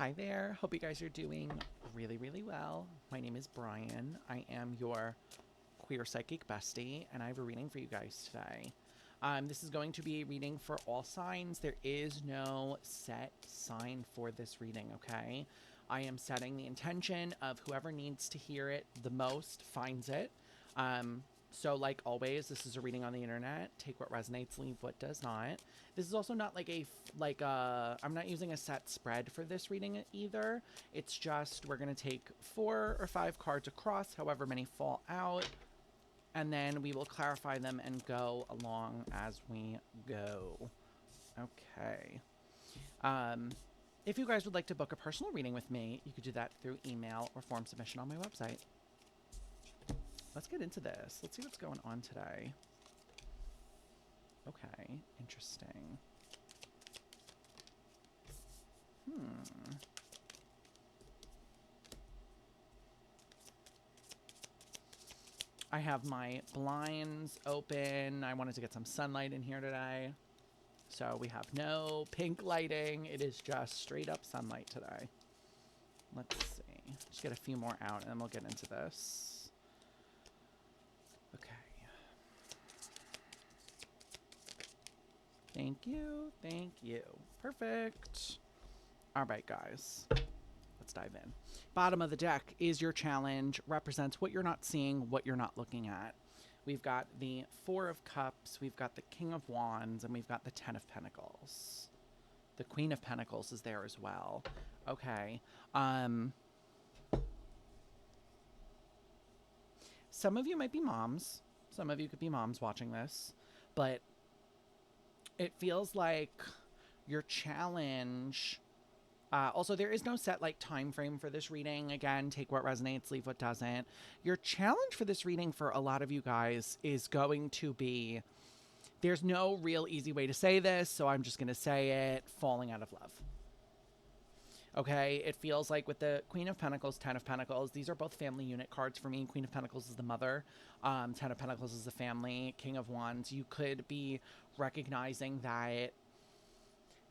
Hi there. Hope you guys are doing really, really well. My name is Brian. I am your queer psychic bestie, and I have a reading for you guys today. This is going to be a reading for all signs. There is no set sign for this reading, okay? I am setting the intention of whoever needs to hear it the most finds it. So like always, this is a reading on the internet. Take what resonates, leave what does not. This is also not I'm not using a set spread for this reading either. It's just we're going to take 4 or 5 cards across, however many fall out, and then we will clarify them and go along as we go. Okay. If you guys would like to book a personal reading with me, you could do that through email or form submission on my website. Let's get into this. Let's see what's going on today. Okay, interesting. I have my blinds open. I wanted to get some sunlight in here today. So we have no pink lighting. It is just straight up sunlight today. Let's see. Just get a few more out and then we'll get into this. Okay. Thank you. Thank you. Perfect. All right, guys. Let's dive in. Bottom of the deck is your challenge. Represents what you're not seeing, what you're not looking at. We've got the 4 of Cups, we've got the King of Wands, and we've got the 10 of Pentacles. The Queen of Pentacles is there as well. Okay. Some of you might be moms. Some of you could be moms watching this. But it feels like your challenge... also, there is no set time frame for this reading. Again, take what resonates, leave what doesn't. Your challenge for this reading for a lot of you guys is going to be, there's no real easy way to say this, so I'm just going to say it, falling out of love. Okay, it feels like with the Queen of Pentacles, 10 of Pentacles, these are both family unit cards for me. Queen of Pentacles is the mother. 10 of Pentacles is the family. King of Wands, you could be recognizing that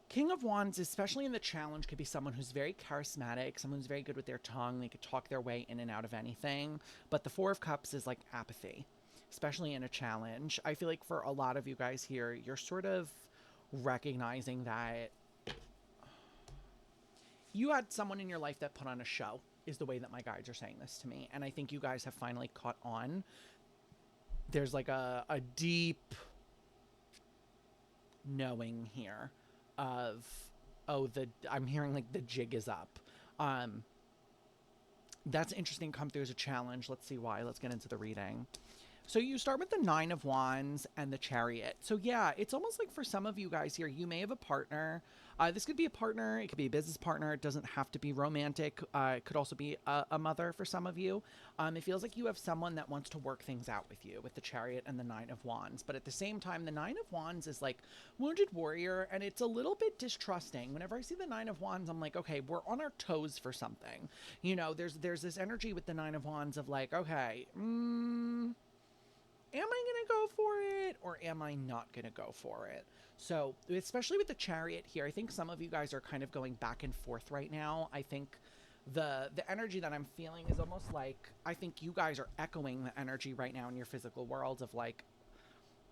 King of Wands, especially in the challenge, could be someone who's very charismatic, someone who's very good with their tongue. They could talk their way in and out of anything. But the 4 of Cups is like apathy, especially in a challenge. I feel like for a lot of you guys here, you're sort of recognizing that you had someone in your life that put on a show, is the way that my guides are saying this to me. And I think you guys have finally caught on. There's like a deep knowing here of, oh, I'm hearing like the jig is up. That's interesting, come through as a challenge. Let's see why. Let's get into the reading. So you start with the 9 of Wands and the Chariot. So yeah, it's almost like for some of you guys here, you may have a partner. This could be a partner. It could be a business partner. It doesn't have to be romantic. It could also be a mother for some of you. It feels like you have someone that wants to work things out with you with the Chariot and the 9 of Wands. But at the same time, the 9 of Wands is like wounded warrior, and it's a little bit distrusting. Whenever I see the 9 of Wands, I'm like, okay, we're on our toes for something. You know, there's this energy with the 9 of Wands of like, okay, am I going to go for it or am I not going to go for it? So, especially with the Chariot here, I think some of you guys are kind of going back and forth right now. I think the energy that I'm feeling is almost like, I think you guys are echoing the energy right now in your physical worlds of like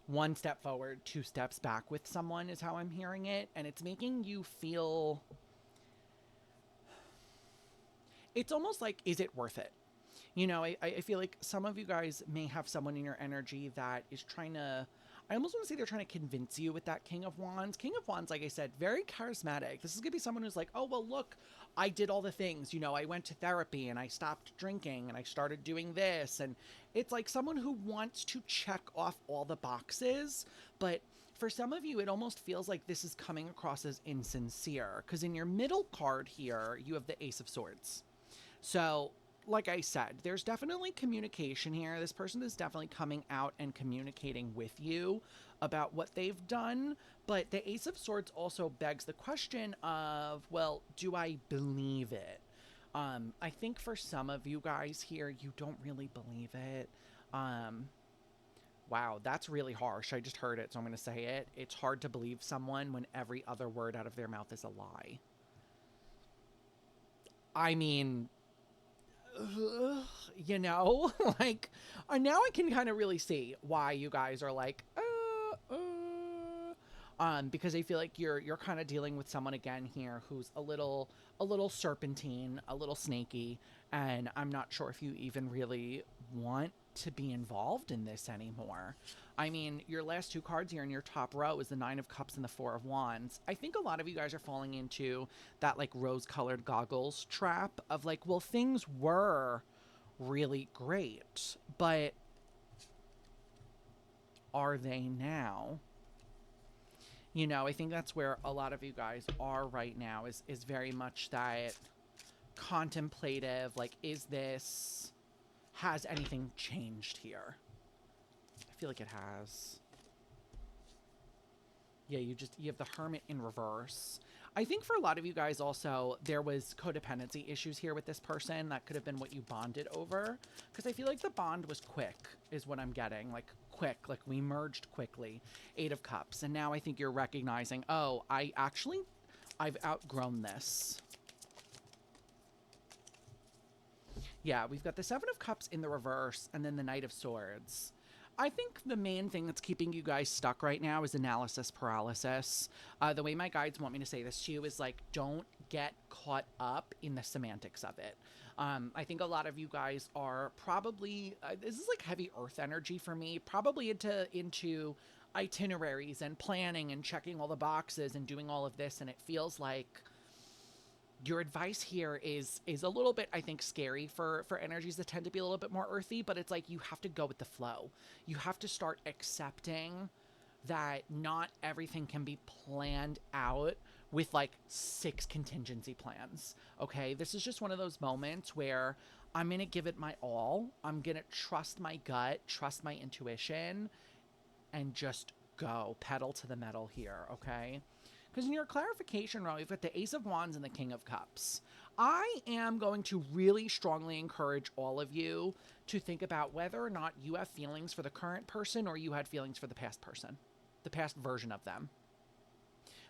1 step forward, 2 steps back with someone is how I'm hearing it. And it's making you feel, it's almost like, is it worth it? You know, I feel like some of you guys may have someone in your energy that is trying to, I almost want to say they're trying to convince you with that King of Wands. King of Wands, like I said, very charismatic. This is going to be someone who's like, oh, well, look, I did all the things. You know, I went to therapy and I stopped drinking and I started doing this. And it's like someone who wants to check off all the boxes. But for some of you, it almost feels like this is coming across as insincere. Because in your middle card here, you have the Ace of Swords. So, like I said, there's definitely communication here. This person is definitely coming out and communicating with you about what they've done. But the Ace of Swords also begs the question of, well, do I believe it? I think for some of you guys here, you don't really believe it. Wow, that's really harsh. I just heard it, so I'm going to say it. It's hard to believe someone when every other word out of their mouth is a lie. I mean, you know, like, now I can kind of really see why you guys are like, because I feel like you're kind of dealing with someone again here who's a little serpentine, a little snaky, and I'm not sure if you even really want to be involved in this anymore. I mean, your last two cards here in your top row is the Nine of Cups and the Four of Wands. I think a lot of you guys are falling into that like rose-colored goggles trap of like, well, things were really great, but are they now? You know, I think that's where a lot of you guys are right now is very much that contemplative, like, is this, has anything changed here? I feel like it has. Yeah, you have the Hermit in reverse. I think for a lot of you guys also, there was codependency issues here with this person. That could have been what you bonded over. Because I feel like the bond was quick, is what I'm getting. Like, quick. Like, we merged quickly. Eight of Cups. And now I think you're recognizing, oh, I've outgrown this. Yeah, we've got the Seven of Cups in the reverse, and then the Knight of Swords. I think the main thing that's keeping you guys stuck right now is analysis paralysis. The way my guides want me to say this to you is like, don't get caught up in the semantics of it. I think a lot of you guys are probably, this is like heavy earth energy for me, probably into itineraries and planning and checking all the boxes and doing all of this, and it feels like your advice here is a little bit, I think, scary for energies that tend to be a little bit more earthy, but it's like you have to go with the flow. You have to start accepting that not everything can be planned out with like 6 contingency plans. Okay, this is just one of those moments where I'm gonna give it my all. I'm gonna trust my gut, trust my intuition, and just go pedal to the metal here. Okay. Because in your clarification row, you've got the Ace of Wands and the King of Cups. I am going to really strongly encourage all of you to think about whether or not you have feelings for the current person or you had feelings for the past person, the past version of them.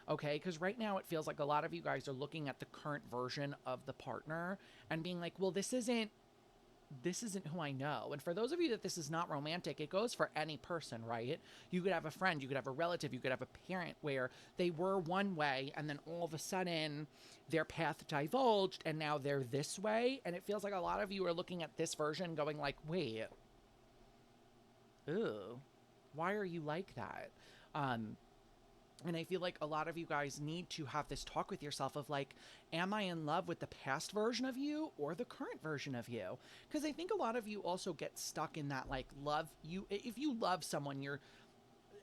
Okay, because right now it feels like a lot of you guys are looking at the current version of the partner and being like, well, this isn't who I know. And for those of you that this is not romantic, it goes for any person, right? You could have a friend, you could have a relative, you could have a parent where they were one way and then all of a sudden their path divulged and now they're this way. And it feels like a lot of you are looking at this version going like, wait, ew, why are you like that? And I feel like a lot of you guys need to have this talk with yourself of like, am I in love with the past version of you or the current version of you? Because I think a lot of you also get stuck in that like love you. If you love someone, you're,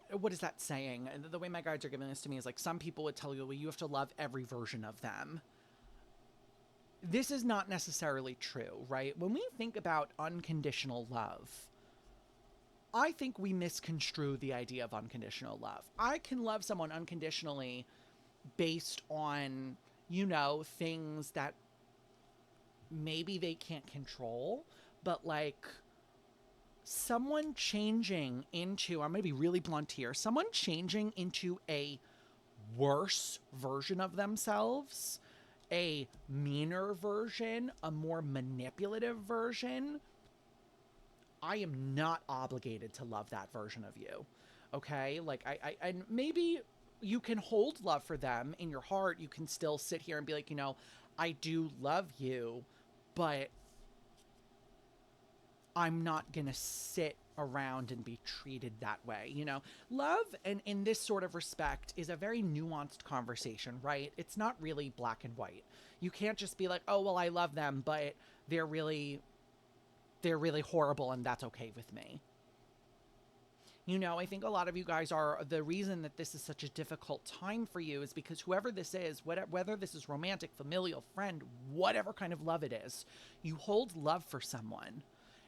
what is that saying? The way my guides are giving this to me is like, some people would tell you, well, you have to love every version of them. This is not necessarily true, right? When we think about unconditional love, I think we misconstrue the idea of unconditional love. I can love someone unconditionally based on, you know, things that maybe they can't control, but like someone changing into, I'm going to be really blunt here, someone changing into a worse version of themselves, a meaner version, a more manipulative version, I am not obligated to love that version of you. Okay? Like, and maybe you can hold love for them in your heart. You can still sit here and be like, you know, I do love you, but I'm not going to sit around and be treated that way. You know, love and in this sort of respect is a very nuanced conversation, right? It's not really black and white. You can't just be like, oh, well, I love them, but they're really horrible and that's okay with me. You know, I think a lot of you guys are, the reason that this is such a difficult time for you is because whoever this is, whether this is romantic, familial, friend, whatever kind of love it is, you hold love for someone.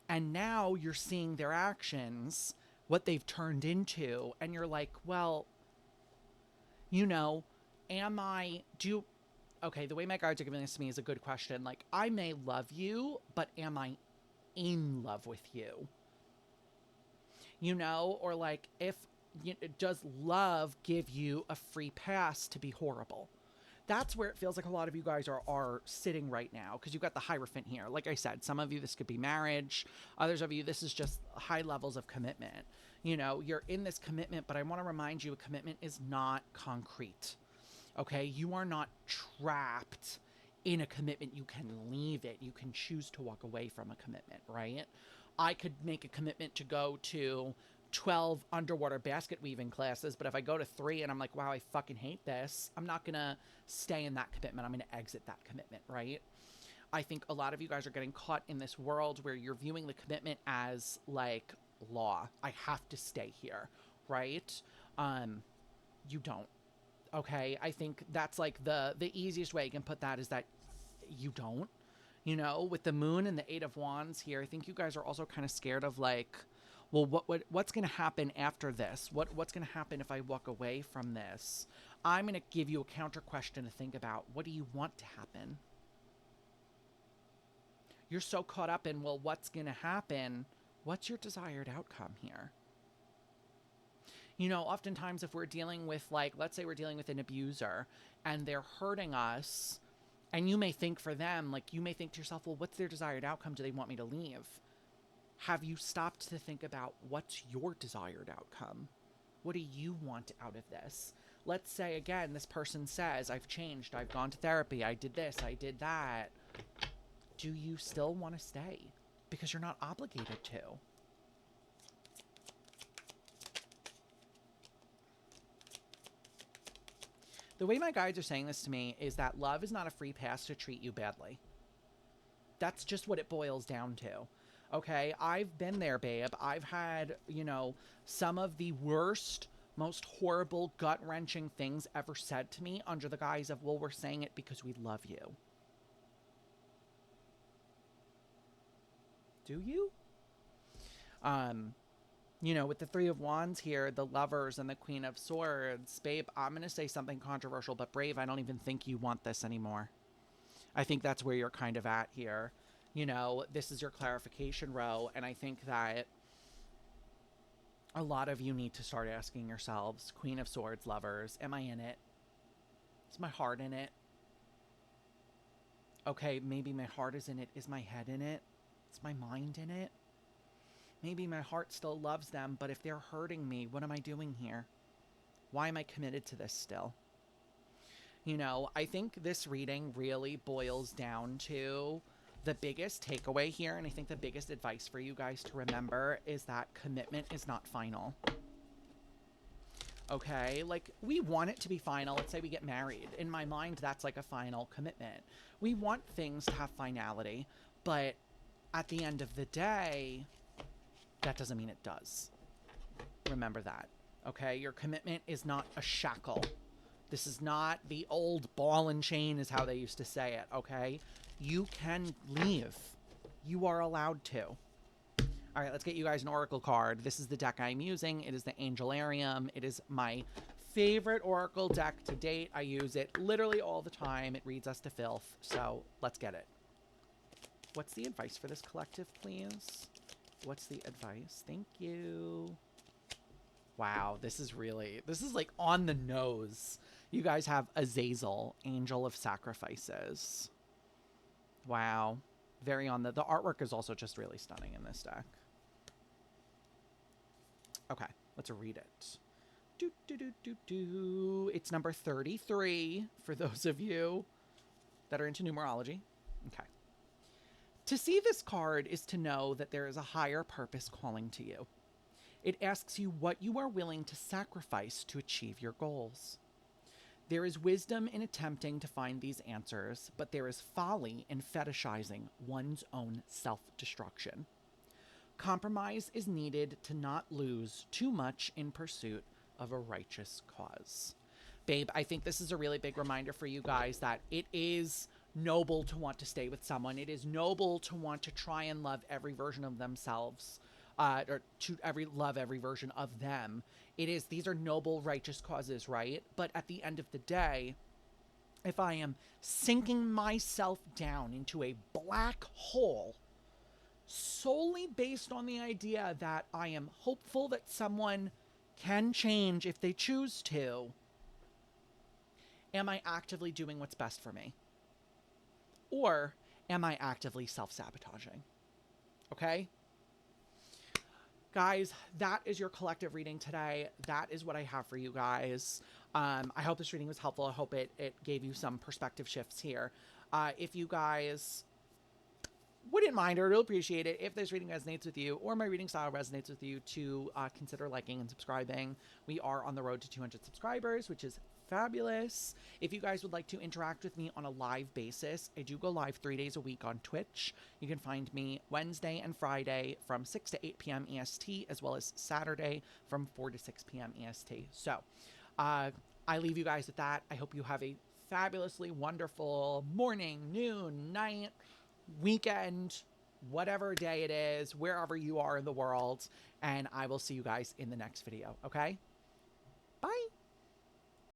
And now you're seeing their actions, what they've turned into, and you're like, well, you know, okay, the way my guides are giving this to me is a good question. Like, I may love you, but am I in love with you? You know, or like, does love give you a free pass to be horrible? That's where it feels like a lot of you guys are sitting right now, because you've got the Hierophant here. Like I said, some of you, this could be marriage. Others of you, this is just high levels of commitment. You know, you're in this commitment, but I want to remind you, a commitment is not concrete. Okay? You are not trapped in a commitment. You can leave it. You can choose to walk away from a commitment, right? I could make a commitment to go to 12 underwater basket weaving classes, but if I go to 3 and I'm like, wow, I fucking hate this, I'm not gonna stay in that commitment. I'm gonna exit that commitment, right? I think a lot of you guys are getting caught in this world where you're viewing the commitment as like law. I have to stay here, right? You don't. Okay? I think that's like the easiest way you can put that is that you don't. You know, with the moon and the 8 of Wands here, I think you guys are also kind of scared of like, well, what's going to happen after this? What's going to happen if I walk away from this? I'm going to give you a counter question to think about. What do you want to happen? You're so caught up in, well, what's going to happen? What's your desired outcome here? You know, oftentimes if we're dealing with, like, let's say we're dealing with an abuser and they're hurting us, and you may think for them, like, you may think to yourself, well, what's their desired outcome? Do they want me to leave? Have you stopped to think about what's your desired outcome? What do you want out of this? Let's say, again, this person says, I've changed, I've gone to therapy, I did this, I did that. Do you still want to stay? Because you're not obligated to. The way my guides are saying this to me is that love is not a free pass to treat you badly. That's just what it boils down to. Okay, I've been there, babe. I've had, you know, some of the worst, most horrible, gut-wrenching things ever said to me under the guise of, well, we're saying it because we love you. Do you? You know, with the 3 of Wands here, the Lovers and the Queen of Swords, babe, I'm going to say something controversial, but brave, I don't even think you want this anymore. I think that's where you're kind of at here. You know, this is your clarification row, and I think that a lot of you need to start asking yourselves, Queen of Swords, Lovers, am I in it? Is my heart in it? Okay, maybe my heart is in it. Is my head in it? Is my mind in it? Maybe my heart still loves them, but if they're hurting me, what am I doing here? Why am I committed to this still? You know, I think this reading really boils down to the biggest takeaway here, and I think the biggest advice for you guys to remember is that commitment is not final. Okay? Like, we want it to be final. Let's say we get married. In my mind, that's like a final commitment. We want things to have finality, but at the end of the day, that doesn't mean it does. Remember that. Okay? Your commitment is not a shackle. This is not the old ball and chain is how they used to say it, okay? You can leave. You are allowed to. All right, let's get you guys an oracle card. This is the deck I'm using. It is the Angelarium. It is my favorite oracle deck to date. I use it literally all the time. It reads us to filth, so let's get it. What's the advice for this collective, please? What's the advice? Thank you. Wow, this is like on the nose. You guys have Azazel, Angel of Sacrifices. Wow. Very on the artwork is also just really stunning in this deck. Okay, let's read it. It's number 33 for those of you that are into numerology. Okay. To see this card is to know that there is a higher purpose calling to you. It asks you what you are willing to sacrifice to achieve your goals. There is wisdom in attempting to find these answers, but there is folly in fetishizing one's own self-destruction. Compromise is needed to not lose too much in pursuit of a righteous cause. Babe, I think this is a really big reminder for you guys that it is noble to want to stay with someone. It is noble to want to try and love every version of themselves, or to love every version of them. These are noble, righteous causes, right? But at the end of the day, if I am sinking myself down into a black hole solely based on the idea that I am hopeful that someone can change if they choose to, Am I actively doing what's best for me? Or am I actively self-sabotaging? Okay? Guys, that is your collective reading today. That is what I have for you guys. I hope this reading was helpful. I hope it gave you some perspective shifts here. If you guys wouldn't mind or really appreciate it if this reading resonates with you or my reading style resonates with you to consider liking and subscribing. We are on the road to 200 subscribers, which is fabulous. If you guys would like to interact with me on a live basis, I do go live 3 days a week on Twitch. You can find me Wednesday and Friday from 6 to 8 p.m. EST, as well as Saturday from 4 to 6 p.m. EST. So I leave you guys with that. I hope you have a fabulously wonderful morning, noon, night, weekend, whatever day it is, wherever you are in the world. And I will see you guys in the next video. Okay?